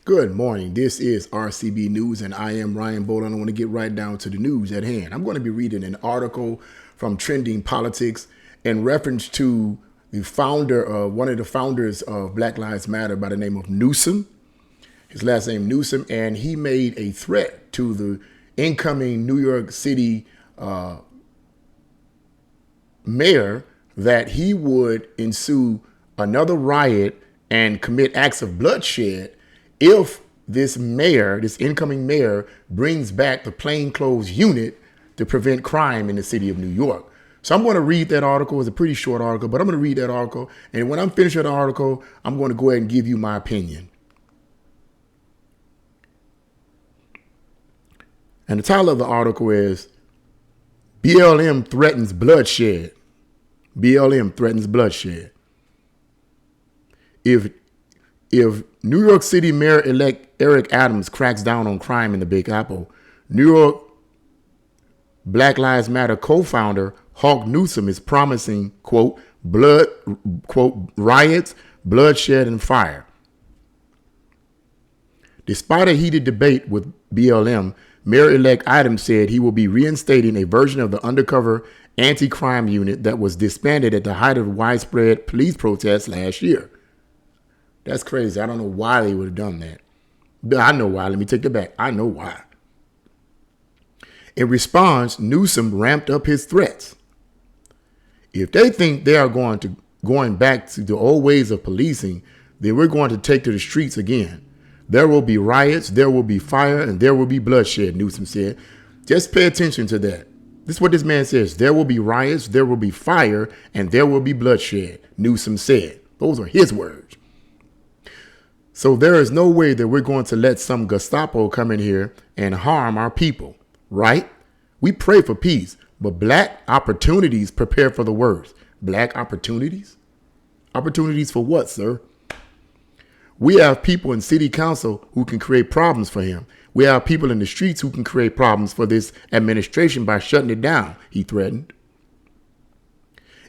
Good morning. This is RCB News, and I am Ryan Bolin. I want to get right down to the news at hand. I'm going to be reading an article from Trending Politics in reference to one of the founders of Black Lives Matter by the name of Newsome. His last name Newsome, and he made a threat to the incoming New York City mayor that he would ensue another riot and commit acts of bloodshed if this incoming mayor, brings back the plainclothes unit to prevent crime in the city of New York. So I'm going to read that article. It's a pretty short article, but I'm going to read that article. And when I'm finished with the article, I'm going to go ahead and give you my opinion. And the title of the article is BLM Threatens Bloodshed. BLM Threatens Bloodshed. If New York City Mayor-elect Eric Adams cracks down on crime in the Big Apple, New York Black Lives Matter co-founder Hawk Newsome is promising, quote, riots, bloodshed, and fire. Despite a heated debate with BLM, Mayor-elect Adams said he will be reinstating a version of the undercover anti-crime unit that was disbanded at the height of widespread police protests last year. That's crazy. I don't know why they would have done that. But I know why. Let me take it back. I know why. In response, Newsome ramped up his threats. If they think they are going back to the old ways of policing, then we're going to take to the streets again. There will be riots, there will be fire, and there will be bloodshed, Newsome said. Just pay attention to that. This is what this man says. There will be riots, there will be fire, and there will be bloodshed, Newsome said. Those are his words. So there is no way that we're going to let some Gestapo come in here and harm our people, right? We pray for peace, but black opportunities prepare for the worst. Black opportunities? Opportunities for what, sir? We have people in city council who can create problems for him. We have people in the streets who can create problems for this administration by shutting it down, he threatened.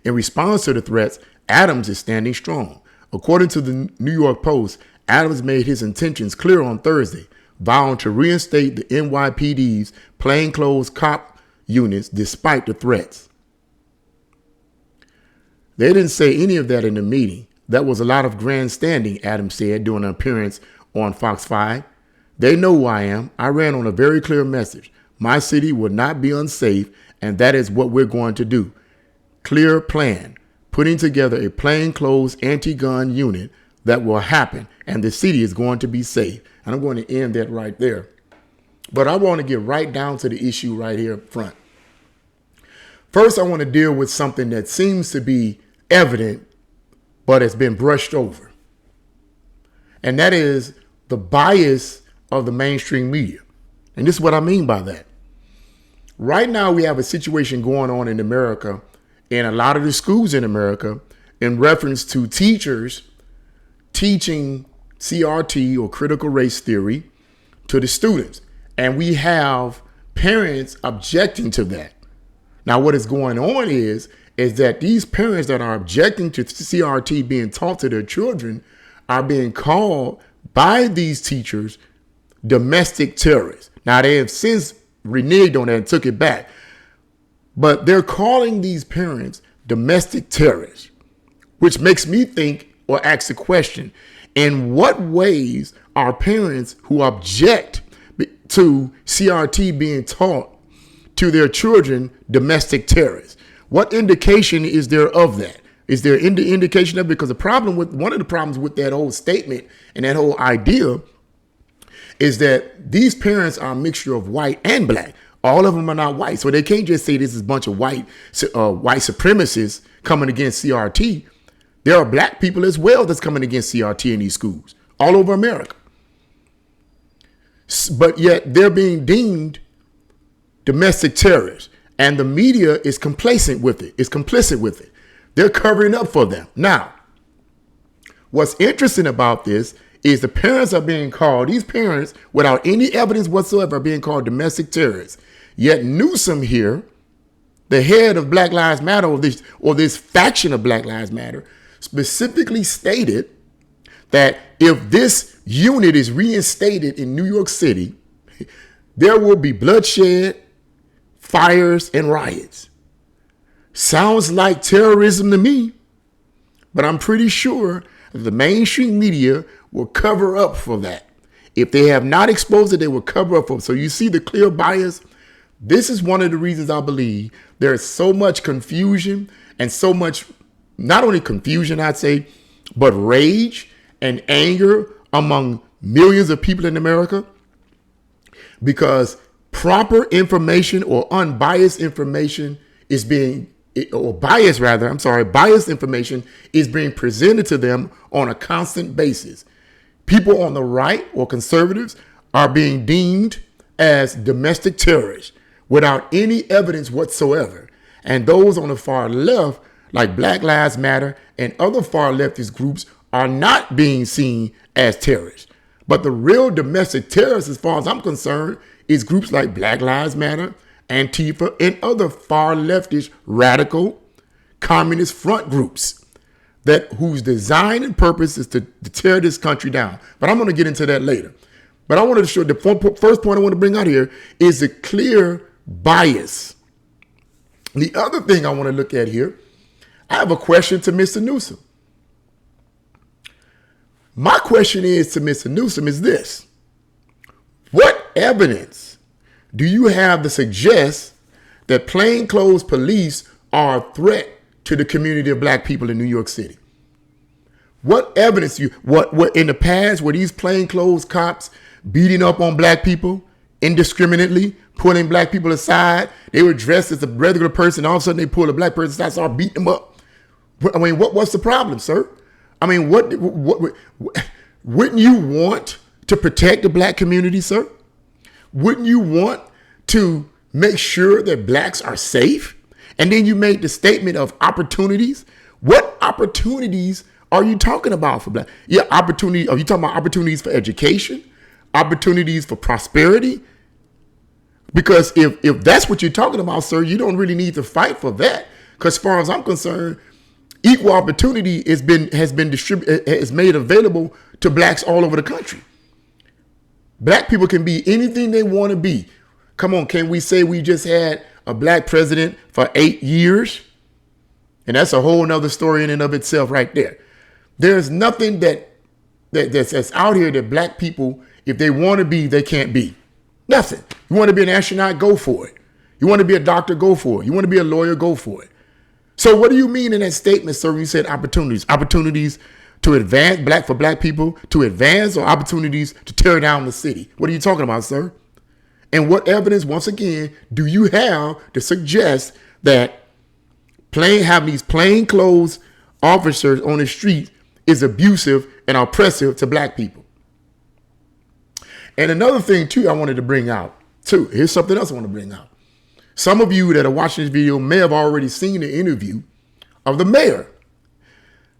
In response to the threats, Adams is standing strong. According to the New York Post, Adams made his intentions clear on Thursday, vowing to reinstate the NYPD's plainclothes cop units despite the threats. They didn't say any of that in the meeting. That was a lot of grandstanding, Adams said during an appearance on Fox 5. They know who I am. I ran on a very clear message. My city will not be unsafe, and that is what we're going to do. Clear plan. Putting together a plainclothes anti-gun unit that will happen, and the city is going to be safe. And I'm going to end that right there. But I want to get right down to the issue right here up front. First, I want to deal with something that seems to be evident, but has been brushed over. And that is the bias of the mainstream media. And this is what I mean by that. Right now, we have a situation going on in America, in a lot of the schools in America, in reference to teachers teaching CRT or critical race theory to the students. And we have parents objecting to that. Now, what is going on is that these parents that are objecting to CRT being taught to their children are being called by these teachers domestic terrorists. Now, they have since reneged on that and took it back. But they're calling these parents domestic terrorists, which makes me think or ask the question, in what ways are parents who object to CRT being taught to their children domestic terrorists? What indication is there of that? Is there any indication of it? Because one of the problems with that whole statement and that whole idea is that these parents are a mixture of white and black. All of them are not white. So they can't just say this is a bunch of white supremacists coming against CRT. There are black people as well that's coming against CRT in these schools all over America. But yet they're being deemed domestic terrorists, and the media is complacent with it. It's complicit with it. They're covering up for them. Now, what's interesting about this is the parents are being called, these parents, without any evidence whatsoever, are being called domestic terrorists. Yet Newsome here, the head of Black Lives Matter, or this faction of Black Lives Matter, specifically stated that if this unit is reinstated in New York City, there will be bloodshed, fires, and riots. Sounds like terrorism to me, but I'm pretty sure that the mainstream media will cover up for that. If they have not exposed it, they will cover up for it. So you see the clear bias. This is one of the reasons I believe there is so much confusion and so much, not only confusion, I'd say, but rage and anger among millions of people in America, because proper information or unbiased information is being, or biased information is being presented to them on a constant basis. People on the right or conservatives are being deemed as domestic terrorists without any evidence whatsoever. And those on the far left, like Black Lives Matter and other far leftist groups, are not being seen as terrorists. But the real domestic terrorists, as far as I'm concerned, is groups like Black Lives Matter, Antifa, and other far leftist, radical, communist front groups whose design and purpose is to tear this country down. But I'm going to get into that later. But I wanted to show the first point I want to bring out here is the clear bias. The other thing I want to look at here, I have a question to Mr. Newsome. My question is to Mr. Newsome is this: what evidence do you have to suggest that plainclothes police are a threat to the community of black people in New York City? What evidence what in the past were these plainclothes cops beating up on black people indiscriminately, pulling black people aside? They were dressed as a regular person. All of a sudden they pull a black person aside, start beating them up. I mean, what's the problem, sir? I mean, what wouldn't you want to protect the black community, sir? Wouldn't you want to make sure that blacks are safe? And then you made the statement of opportunities. What opportunities are you talking about for black? Yeah, opportunity. Are you talking about opportunities for education? Opportunities for prosperity? Because if that's what you're talking about, sir, you don't really need to fight for that. Because as far as I'm concerned, equal opportunity has been distributed, is made available to blacks all over the country. Black people can be anything they want to be. Come on, can we say we just had a black president for 8 years? And that's a whole nother story in and of itself right there. There's nothing that's out here that black people, if they want to be, they can't be. Nothing. You want to be an astronaut, go for it. You want to be a doctor, go for it. You want to be a lawyer, go for it. So what do you mean in that statement, sir, when you said opportunities? Opportunities to advance for black people to advance, or opportunities to tear down the city? What are you talking about, sir? And what evidence, once again, do you have to suggest that having these plainclothes officers on the street is abusive and oppressive to black people? And another thing, too, I wanted to bring out, too. Here's something else I want to bring out. Some of you that are watching this video may have already seen the interview of the mayor.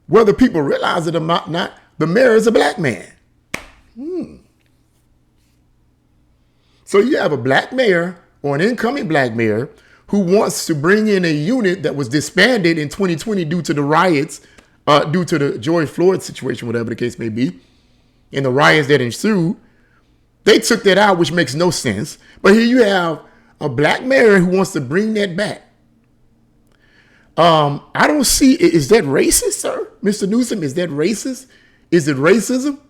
Whether people realize it or not, the mayor is a black man. So you have a black mayor or an incoming black mayor who wants to bring in a unit that was disbanded in 2020 due to the riots, due to the George Floyd situation, whatever the case may be, and the riots that ensued. They took that out, which makes no sense. But here you have a black mayor who wants to bring that back. I don't see, is that racist, sir? Mr. Newsome, is that racist? Is it racism?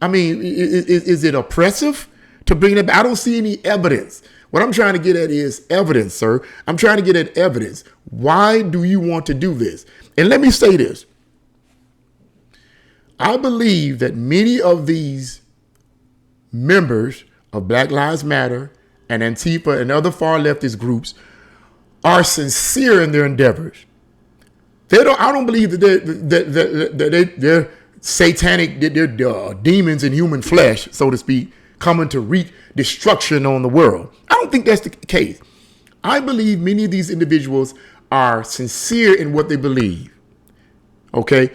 I mean, is it oppressive to bring that back? I don't see any evidence. What I'm trying to get at is evidence, sir. I'm trying to get at evidence. Why do you want to do this? And let me say this. I believe that many of these members of Black Lives Matter and Antifa and other far leftist groups are sincere in their endeavors. I don't believe that they're satanic, that they're demons in human flesh, so to speak, coming to wreak destruction on the world. I don't think that's the case. I believe many of these individuals are sincere in what they believe. Okay?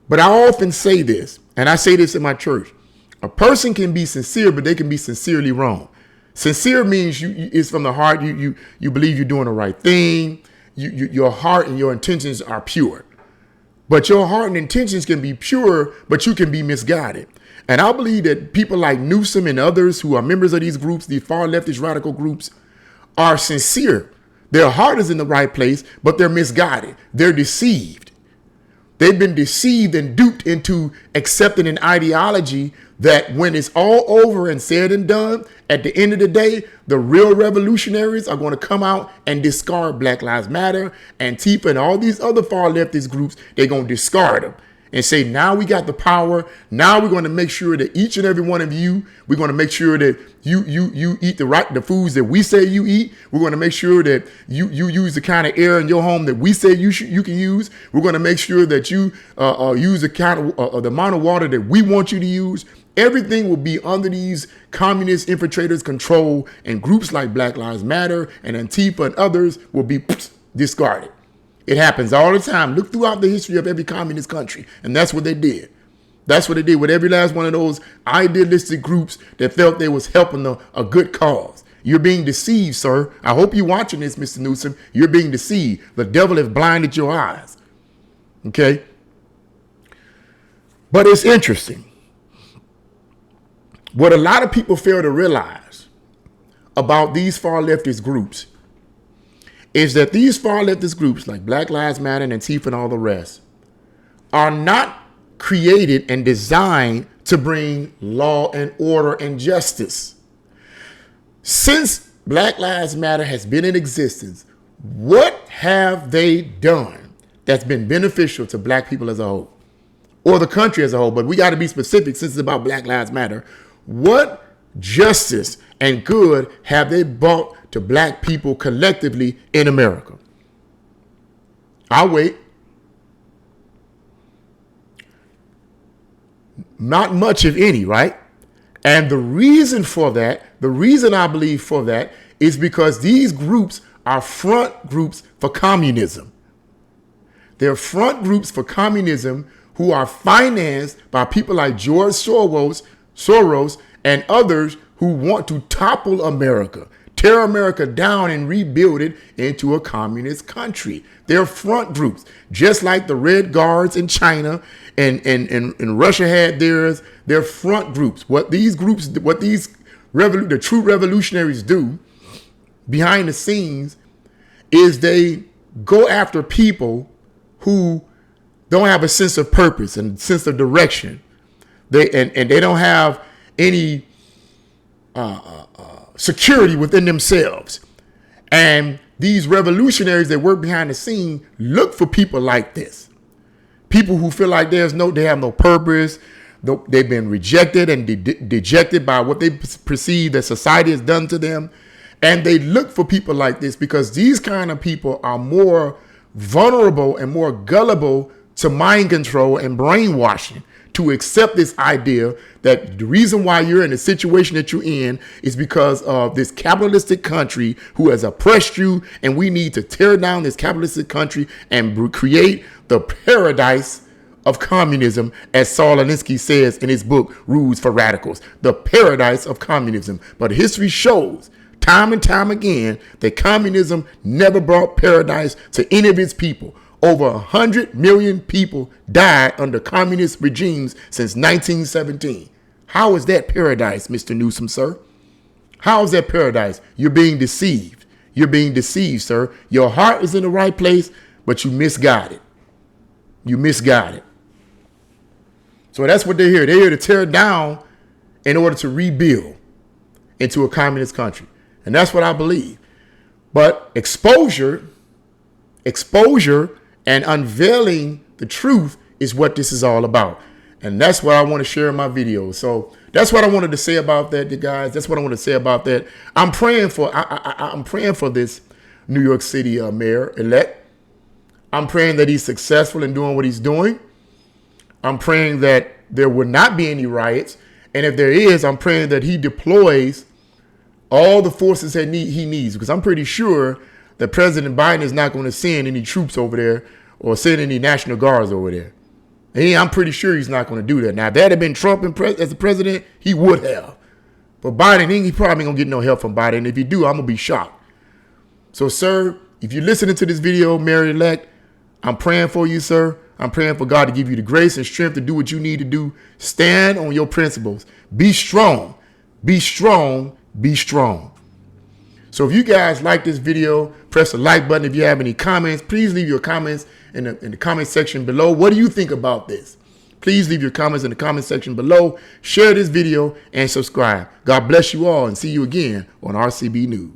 But I often say this, and I say this in my church. A person can be sincere, but they can be sincerely wrong. Sincere means it's from the heart. You believe you're doing the right thing. Your heart and your intentions are pure. But your heart and intentions can be pure, but you can be misguided. And I believe that people like Newsome and others who are members of these groups, these far leftist radical groups, are sincere. Their heart is in the right place, but they're misguided. They're deceived. They've been deceived and duped into accepting an ideology that when it's all over and said and done, at the end of the day, the real revolutionaries are going to come out and discard Black Lives Matter, Antifa, and all these other far leftist groups. They're going to discard them and say, now we got the power. Now we're going to make sure that each and every one of you, we're going to make sure that you eat the foods that we say you eat. We're going to make sure that you use the kind of air in your home that we say you can use. We're going to make sure that you use the amount of water that we want you to use. Everything will be under these communist infiltrators' control, and groups like Black Lives Matter and Antifa and others will be discarded. It happens all the time. Look throughout the history of every communist country, and that's what they did. That's what they did with every last one of those idealistic groups that felt they was helping a good cause. You're being deceived, sir. I hope you're watching this, Mr. Newsome. You're being deceived. The devil has blinded your eyes. Okay? But it's interesting. What a lot of people fail to realize about these far leftist groups is that these far leftist groups like Black Lives Matter and Antifa and all the rest are not created and designed to bring law and order and justice. Since Black Lives Matter has been in existence, what have they done that's been beneficial to black people as a whole or the country as a whole? But we got to be specific since it's about Black Lives Matter. What justice and good have they brought to black people collectively in America? I'll wait. Not much, if any, right? And the reason for that, the reason I believe for that is because these groups are front groups for communism. They're front groups for communism who are financed by people like George Soros and others who want to topple America, tear America down and rebuild it into a communist country. They're front groups, just like the Red Guards in China and Russia had theirs. They're front groups. What these groups, the true revolutionaries do behind the scenes is they go after people who don't have a sense of purpose and sense of direction. They don't have any security within themselves. And these revolutionaries that work behind the scene look for people like this. People who feel like they have no purpose. They've been rejected and dejected by what they perceive that society has done to them. And they look for people like this because these kind of people are more vulnerable and more gullible to mind control and brainwashing, to accept this idea that the reason why you're in the situation that you're in is because of this capitalistic country who has oppressed you, and we need to tear down this capitalistic country and create the paradise of communism, as Saul Alinsky says in his book, Rules for Radicals, the paradise of communism. But history shows time and time again that communism never brought paradise to any of its people. Over 100 million people died under communist regimes since 1917. How is that paradise, Mr. Newsome, sir? How is that paradise? You're being deceived. You're being deceived, sir. Your heart is in the right place, but you misguided. You misguided. So that's what they're here. They're here to tear down in order to rebuild into a communist country. And that's what I believe. But exposure and unveiling the truth is what this is all about. And that's what I want to share in my videos. So that's what I wanted to say about that, you guys. That's what I want to say about that. I'm praying for this New York City mayor-elect. I'm praying that he's successful in doing what he's doing. I'm praying that there will not be any riots. And if there is, I'm praying that he deploys all the forces that he needs. Because I'm pretty sure that President Biden is not going to send any troops over there or send any National Guards over there. And I'm pretty sure he's not going to do that. Now, if that had been Trump as the president, he would have. But Biden, he probably going to get no help from Biden. If he do, I'm going to be shocked. So, sir, if you're listening to this video, mayor-elect, I'm praying for you, sir. I'm praying for God to give you the grace and strength to do what you need to do. Stand on your principles. Be strong. Be strong. Be strong. So if you guys like this video, press the like button. If you have any comments, please leave your comments in the comment section below. What do you think about this? Please leave your comments in the comment section below. Share this video and subscribe. God bless you all and see you again on RCB News.